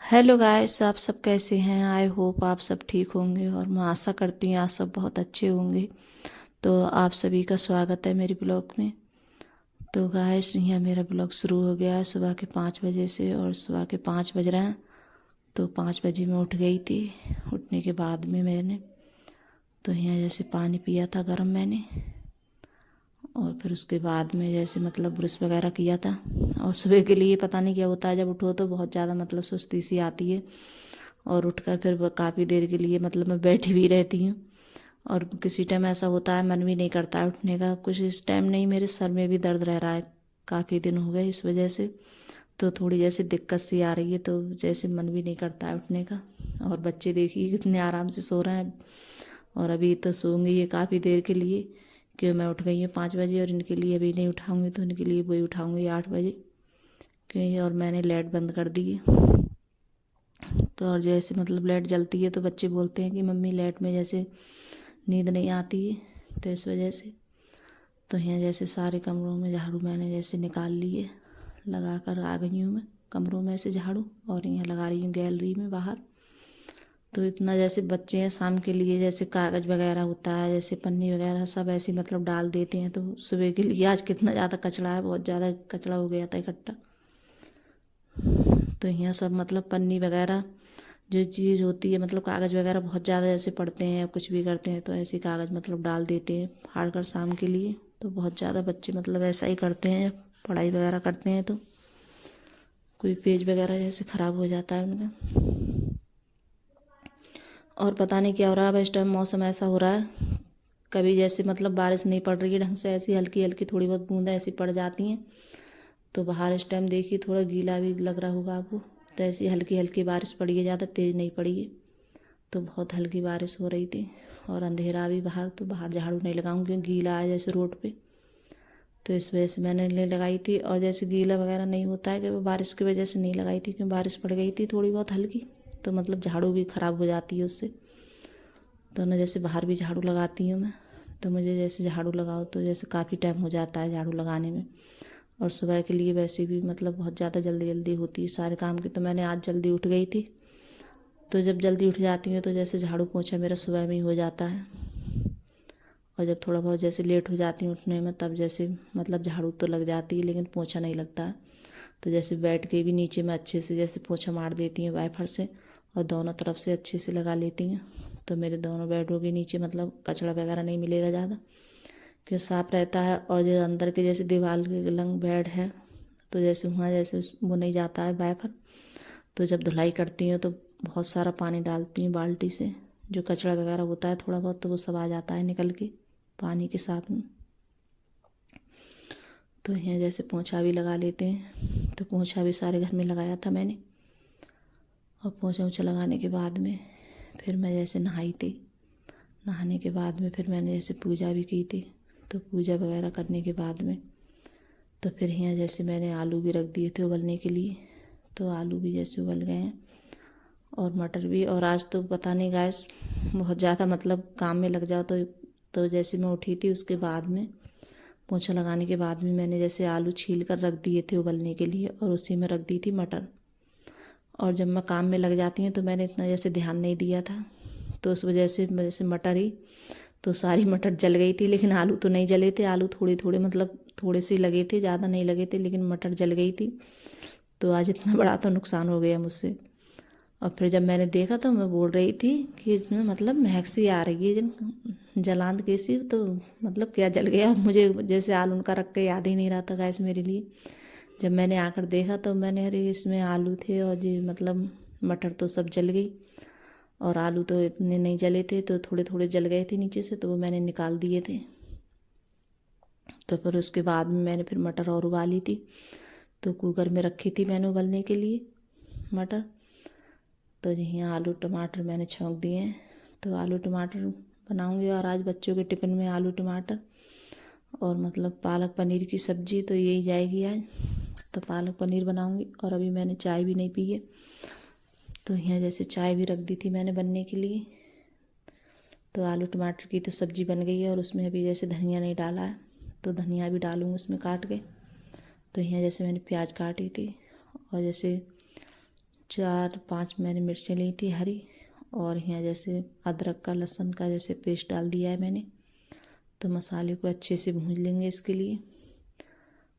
Hello guys, आप सब कैसे हैं? आई होप आप सब ठीक होंगे और मैं आशा करती हूँ आप सब बहुत अच्छे होंगे। तो आप सभी का स्वागत है मेरे ब्लॉग में। तो गाइस, यहाँ मेरा ब्लॉग शुरू हो गया है सुबह के 5 बजे से और सुबह के 5 बज रहे हैं। तो 5 बजे मैं उठ गई थी। उठने के बाद में मैंने तो यहाँ जैसे पानी पिया था गर्म मैंने, और फिर उसके बाद में जैसे मतलब ब्रश वगैरह किया था। और सुबह के लिए पता नहीं क्या होता है, जब उठो तो बहुत ज़्यादा मतलब सुस्ती सी आती है। और उठकर फिर काफ़ी देर के लिए मतलब मैं बैठी भी रहती हूँ। और किसी टाइम ऐसा होता है मन भी नहीं करता है उठने का। कुछ इस टाइम नहीं, मेरे सर में भी दर्द रह रहा है, काफ़ी दिन हो गए इस वजह से। तो थोड़ी जैसे दिक्कत सी आ रही है, तो जैसे मन भी नहीं करता है उठने का। और बच्चे देखिए कितने आराम से सो रहे हैं। और अभी तो सोंगे ये काफ़ी देर के लिए, कि मैं उठ गई हूँ 5 बजे, और इनके लिए अभी नहीं उठाऊंगी तो इनके लिए वही उठाऊंगी 8 बजे, क्योंकि और मैंने लाइट बंद कर दी है। तो और जैसे मतलब लाइट जलती है तो बच्चे बोलते हैं कि मम्मी लाइट में जैसे नींद नहीं आती है, तो इस वजह से। तो यहाँ जैसे सारे कमरों में झाड़ू मैंने जैसे निकाल लिए, लगा कर आ गई हूँ मैं कमरों में से झाड़ू। और यहाँ लगा रही हूँ गैलरी में बाहर। तो इतना जैसे बच्चे हैं शाम के लिए जैसे कागज़ वगैरह होता है, जैसे पन्नी वगैरह सब ऐसे मतलब डाल देते हैं। तो सुबह के लिए आज कितना ज़्यादा कचरा है, बहुत ज़्यादा कचरा हो गया था इकट्ठा। तो यहाँ सब मतलब पन्नी वगैरह जो चीज़ होती है, मतलब कागज़ वगैरह बहुत ज़्यादा ऐसे पढ़ते हैं या कुछ भी करते हैं तो ऐसे कागज़ मतलब डाल देते हैं फाड़ कर शाम के लिए। तो बहुत ज़्यादा बच्चे मतलब ऐसा ही करते हैं, पढ़ाई वगैरह करते हैं तो कोई पेज वगैरह जैसे ख़राब हो जाता है उनका। और पता नहीं क्या हो रहा है, अब इस टाइम मौसम ऐसा हो रहा है, कभी जैसे मतलब बारिश नहीं पड़ रही है ढंग से, ऐसी हल्की हल्की थोड़ी बहुत बूंदें ऐसी पड़ जाती हैं। तो बाहर इस टाइम देखिए थोड़ा गीला भी लग रहा होगा आपको। तो ऐसी हल्की हल्की बारिश पड़ी है, ज़्यादा तेज़ नहीं पड़ी है। तो बहुत हल्की बारिश हो रही थी और अंधेरा भी बाहर, तो बाहर झाड़ू नहीं लगाऊंगी क्योंकि गीला है जैसे रोड पे। तो इस वजह से मैंने नहीं लगाई थी। और जैसे गीला वगैरह नहीं होता है कि वो बारिश की वजह से नहीं लगाई थी, क्योंकि बारिश पड़ गई थी थोड़ी बहुत हल्की, तो मतलब झाड़ू भी ख़राब हो जाती है उससे। तो ना जैसे बाहर भी झाड़ू लगाती हूँ मैं, तो मुझे जैसे झाड़ू लगाओ तो जैसे काफ़ी टाइम हो जाता है झाड़ू लगाने में। और सुबह के लिए वैसे भी मतलब बहुत ज़्यादा जल्दी जल्दी होती है सारे काम की। तो मैंने आज जल्दी उठ गई थी, तो जब जल्दी उठ जाती हूँ तो जैसे झाड़ू पोंछा मेरा सुबह में ही हो जाता है। और जब थोड़ा बहुत जैसे लेट हो जाती हूँ उठने में, तब जैसे मतलब झाड़ू तो लग जाती है लेकिन पोंछा नहीं लगता है। तो जैसे बैठ के भी नीचे में अच्छे से जैसे पोंछा मार देती हूँ वाइफर से, और दोनों तरफ से अच्छे से लगा लेती हूँ। तो मेरे दोनों बेडों के नीचे मतलब कचरा वगैरह नहीं मिलेगा ज़्यादा, क्योंकि साफ़ रहता है। और जो अंदर के जैसे दीवार के लंग बेड है, तो जैसे वहाँ जैसे वो नहीं जाता है वाइफर। तो जब धुलाई करती हूँ तो बहुत सारा पानी डालती हूँ बाल्टी से, जो कचरा वगैरह होता है थोड़ा बहुत तो वो सब आ जाता है निकल के पानी के साथ में। तो यहाँ जैसे पोंछा भी लगा लेते हैं, तो पोंछा भी सारे घर में लगाया था मैंने। और पोंछा वोछा लगाने के बाद में फिर मैं जैसे नहाई थी। नहाने के बाद में फिर मैंने जैसे पूजा भी की थी। तो पूजा वगैरह करने के बाद में तो फिर यहाँ जैसे मैंने आलू भी रख दिए थे उबलने के लिए। तो आलू भी जैसे उबल गए हैं और मटर भी। और आज तो पता नहीं गैस बहुत ज़्यादा मतलब काम में लग जाओ तो जैसे मैं उठी थी उसके बाद में पोंछा लगाने के बाद में मैंने जैसे आलू छील कर रख दिए थे उबलने के लिए, और उसी में रख दी थी मटर। और जब मैं काम में लग जाती हूँ तो मैंने इतना जैसे ध्यान नहीं दिया था, तो उस वजह से जैसे मटर ही तो सारी मटर जल गई थी, लेकिन आलू तो नहीं जले थे। आलू थोड़े थोड़े मतलब थोड़े से लगे थे, ज़्यादा नहीं लगे थे, लेकिन मटर जल गई थी। तो आज इतना बड़ा तो नुकसान हो गया मुझसे। और फिर जब मैंने देखा तो मैं बोल रही थी कि इसमें मतलब महक सी आ रही है जलांद कैसी। तो मतलब क्या जल गया, मुझे जैसे आलू उनका रख के याद ही नहीं रहा था गैस मेरे लिए। जब मैंने आकर देखा तो मैंने, अरे इसमें आलू थे और जी मतलब मटर तो सब जल गई। और आलू तो इतने नहीं जले थे, तो थोड़े थोड़े जल गए थे नीचे से, तो वो मैंने निकाल दिए थे। तो फिर उसके बाद में मैंने फिर मटर और उबाली थी। तो कुकर में रखी थी मैंने उबलने के लिए मटर। तो यहाँ आलू टमाटर मैंने छौंक दिए हैं। तो आलू टमाटर बनाऊंगी, और आज बच्चों के टिफ़िन में आलू टमाटर और मतलब पालक पनीर की सब्ज़ी तो यही जाएगी आज। तो पालक पनीर बनाऊंगी। और अभी मैंने चाय भी नहीं पी है, तो यहाँ जैसे चाय भी रख दी थी मैंने बनने के लिए। तो आलू टमाटर की तो सब्ज़ी बन गई है, और उसमें अभी जैसे धनिया नहीं डाला है, तो धनिया भी डालूँगी उसमें काट के। तो यहाँ जैसे मैंने प्याज काटी थी, और जैसे 4-5 मैंने मिर्चें ली थी हरी, और यहाँ जैसे अदरक का लहसुन का जैसे पेस्ट डाल दिया है मैंने। तो मसाले को अच्छे से भून लेंगे इसके लिए।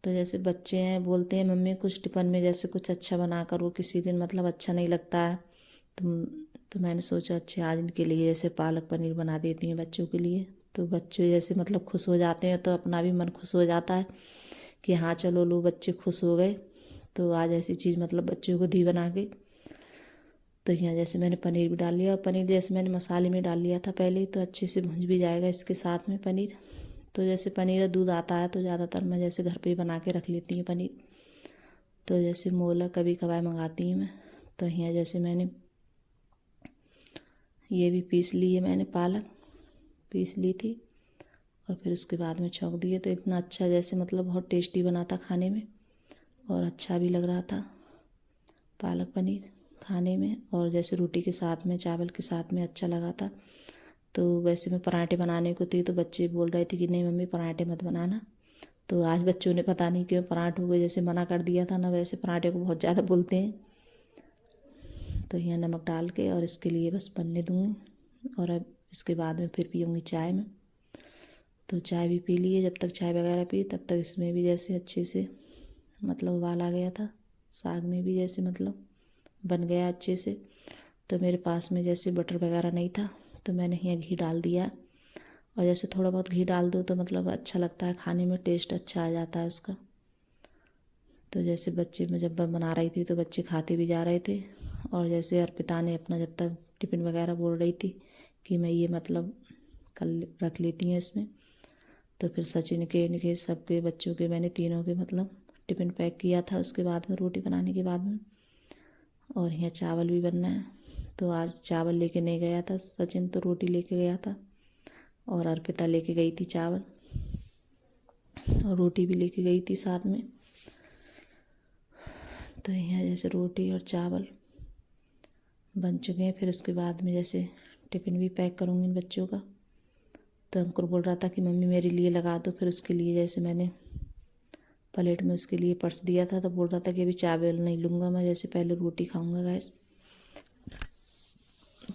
तो जैसे बच्चे हैं बोलते हैं मम्मी कुछ टिफ़िन में जैसे कुछ अच्छा बना कर, वो किसी दिन मतलब अच्छा नहीं लगता है, तो मैंने सोचा अच्छा आज इनके लिए जैसे पालक पनीर बना देती हूँ बच्चों के लिए। तो बच्चे जैसे मतलब खुश हो जाते हैं, तो अपना भी मन खुश हो जाता है कि हाँ चलो लो बच्चे खुश हो गए, तो आज ऐसी चीज़ मतलब बच्चों को दी बना के। तो यहाँ जैसे मैंने पनीर भी डाल लिया, और पनीर जैसे मैंने मसाले में डाल लिया था पहले ही, तो अच्छे से भुंज भी जाएगा इसके साथ में पनीर। तो जैसे पनीर और दूध आता है, तो ज़्यादातर मैं जैसे घर पे ही बना के रख लेती हूँ पनीर। तो जैसे मोला कभी कभार मंगाती हूँ मैं। तो यहाँ जैसे मैंने ये भी पीस ली है, मैंने पालक पीस ली थी, और फिर उसके बाद में छौंक दिए। तो इतना अच्छा जैसे मतलब बहुत टेस्टी बना था खाने में, और अच्छा भी लग रहा था पालक पनीर खाने में, और जैसे रोटी के साथ में चावल के साथ में अच्छा लगा था। तो वैसे मैं पराठे बनाने को थी, तो बच्चे बोल रहे थे कि नहीं मम्मी पराठे मत बनाना। तो आज बच्चों ने पता नहीं क्यों पराठों को जैसे मना कर दिया था ना, वैसे पराठे को बहुत ज़्यादा बोलते हैं। तो यहाँ नमक डाल के और इसके लिए बस बनने दूँगी, और अब इसके बाद में फिर पीऊँगी चाय में। तो चाय भी पी लिए, जब तक चाय वगैरह पी तब तक इसमें भी जैसे अच्छे से मतलब उबाल आ गया था, साग में भी जैसे मतलब बन गया अच्छे से। तो मेरे पास में जैसे बटर वगैरह नहीं था, तो मैंने यहाँ घी डाल दिया, और जैसे थोड़ा बहुत घी डाल दो तो मतलब अच्छा लगता है खाने में, टेस्ट अच्छा आ जाता है उसका। तो जैसे बच्चे में जब बना रही थी तो बच्चे खाते भी जा रहे थे, और जैसे अर्पिता ने अपना जब तक टिफ़िन वगैरह बोल रही थी कि मैं ये मतलब कल रख लेती हूँ इसमें। तो फिर सचिन के इनके सबके बच्चों के मैंने तीनों के मतलब टिफ़िन पैक किया था उसके बाद में, रोटी बनाने के बाद में। और यहाँ चावल भी बनना है, तो आज चावल लेके नहीं गया था सचिन, तो रोटी लेके गया था, और अर्पिता लेके गई थी चावल, और रोटी भी लेके गई थी साथ में। तो यहाँ जैसे रोटी और चावल बन चुके हैं। फिर उसके बाद में जैसे टिफ़िन भी पैक करूँगी इन बच्चों का। तो अंकुर बोल रहा था कि मम्मी मेरे लिए लगा दो, फिर उसके लिए जैसे मैंने प्लेट में उसके लिए पर्स दिया था, तो बोल रहा था कि अभी चावल नहीं लूँगा मैं, जैसे पहले रोटी खाऊँगा गैस।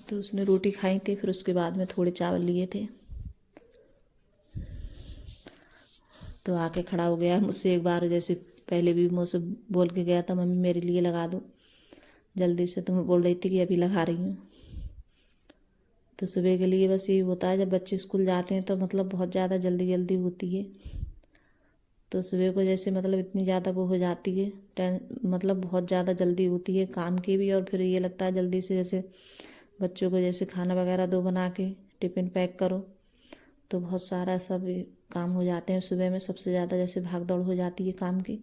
तो उसने रोटी खाई थी, फिर उसके बाद में थोड़े चावल लिए थे। तो आके खड़ा हो गया मुझसे एक बार, जैसे पहले भी मुझसे बोल के गया था मम्मी मेरे लिए लगा दो जल्दी से, तो मैं बोल रही थी कि अभी लगा रही हूँ। तो सुबह के लिए बस यही होता है, जब बच्चे स्कूल जाते हैं तो मतलब बहुत ज़्यादा जल्दी जल्दी होती है। तो सुबह को जैसे मतलब इतनी ज़्यादा वो हो जाती है मतलब बहुत ज़्यादा जल्दी होती है काम की भी, और फिर ये लगता है जल्दी से जैसे बच्चों को जैसे खाना वगैरह दो बना के, टिफ़िन पैक करो, तो बहुत सारा सब काम हो जाते हैं सुबह में। सबसे ज़्यादा जैसे भाग दौड़ हो जाती है काम की।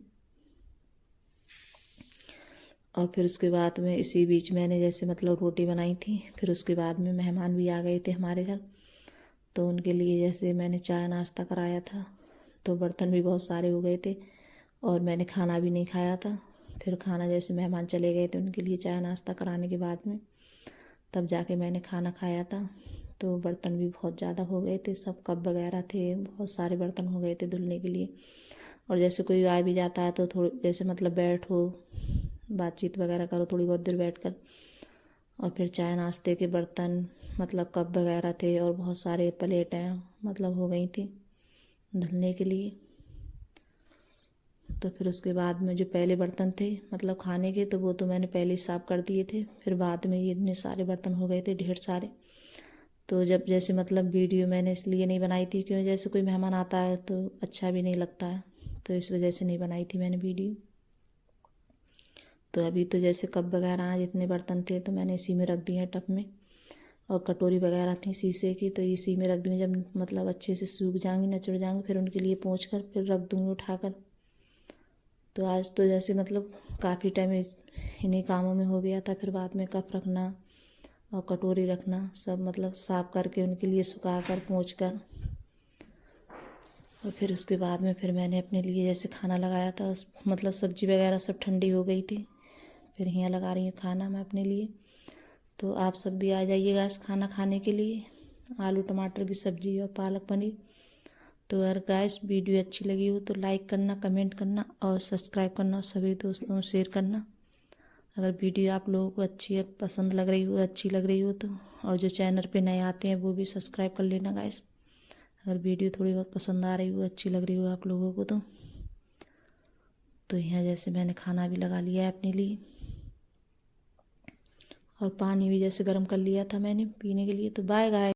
और फिर उसके बाद में इसी बीच मैंने जैसे मतलब रोटी बनाई थी, फिर उसके बाद में मेहमान भी आ गए थे हमारे घर, तो उनके लिए जैसे मैंने चाय नाश्ता कराया था। तो बर्तन भी बहुत सारे हो गए थे, और मैंने खाना भी नहीं खाया था। फिर खाना जैसे मेहमान चले गए थे उनके लिए चाय नाश्ता कराने के बाद में तब जाके मैंने खाना खाया था। तो बर्तन भी बहुत ज़्यादा हो गए थे, सब कप वगैरह थे, बहुत सारे बर्तन हो गए थे धुलने के लिए। और जैसे कोई आ भी जाता है तो थोड़ी जैसे मतलब बैठो बातचीत वगैरह करो थोड़ी बहुत देर बैठ कर। और फिर चाय नाश्ते के बर्तन मतलब कप वगैरह थे, और बहुत सारे प्लेटें मतलब हो गई थी धुलने के लिए। तो फिर उसके बाद में जो पहले बर्तन थे मतलब खाने के, तो वो तो मैंने पहले ही साफ़ कर दिए थे। फिर बाद में ये इतने सारे बर्तन हो गए थे ढेर सारे। तो जब जैसे मतलब वीडियो मैंने इसलिए नहीं बनाई थी क्योंकि जैसे कोई मेहमान आता है तो अच्छा भी नहीं लगता है, तो इस वजह से नहीं बनाई थी मैंने वीडियो। तो अभी तो जैसे कप वगैरह जितने बर्तन थे तो मैंने इसी में रख दिए हैं टब में, और कटोरी वगैरह थी शीशे की तो इसी में रख दूँगी। जब मतलब अच्छे से सूख जाएंगी नचड़ जाएंगी फिर उनके लिए पोंछ कर फिर रख दूँगी उठाकर। तो आज तो जैसे मतलब काफ़ी टाइम इन्हीं कामों में हो गया था। फिर बाद में कप रखना और कटोरी रखना सब मतलब साफ़ करके उनके लिए सुखा कर पोंछ कर, और फिर उसके बाद में फिर मैंने अपने लिए जैसे खाना लगाया था उस मतलब सब्ज़ी वगैरह सब ठंडी हो गई थी। फिर यहाँ लगा रही हूँ खाना मैं अपने लिए। तो आप सब भी आ जाइएगा इस खाना खाने के लिए, आलू टमाटर की सब्ज़ी और पालक पनीर। तो अगर गाइस वीडियो अच्छी लगी हो तो लाइक करना, कमेंट करना और सब्सक्राइब करना, और सभी दोस्तों को शेयर करना। अगर वीडियो आप लोगों को अच्छी पसंद लग रही हो, अच्छी लग रही हो तो, और जो चैनल पे नए आते हैं वो भी सब्सक्राइब कर लेना गाइस। अगर वीडियो थोड़ी बहुत पसंद आ रही हो, अच्छी लग रही हो आप लोगों को तो यहाँ जैसे मैंने खाना भी लगा लिया है अपने लिए, और पानी भी जैसे गर्म कर लिया था मैंने पीने के लिए। तो बाय गाइस।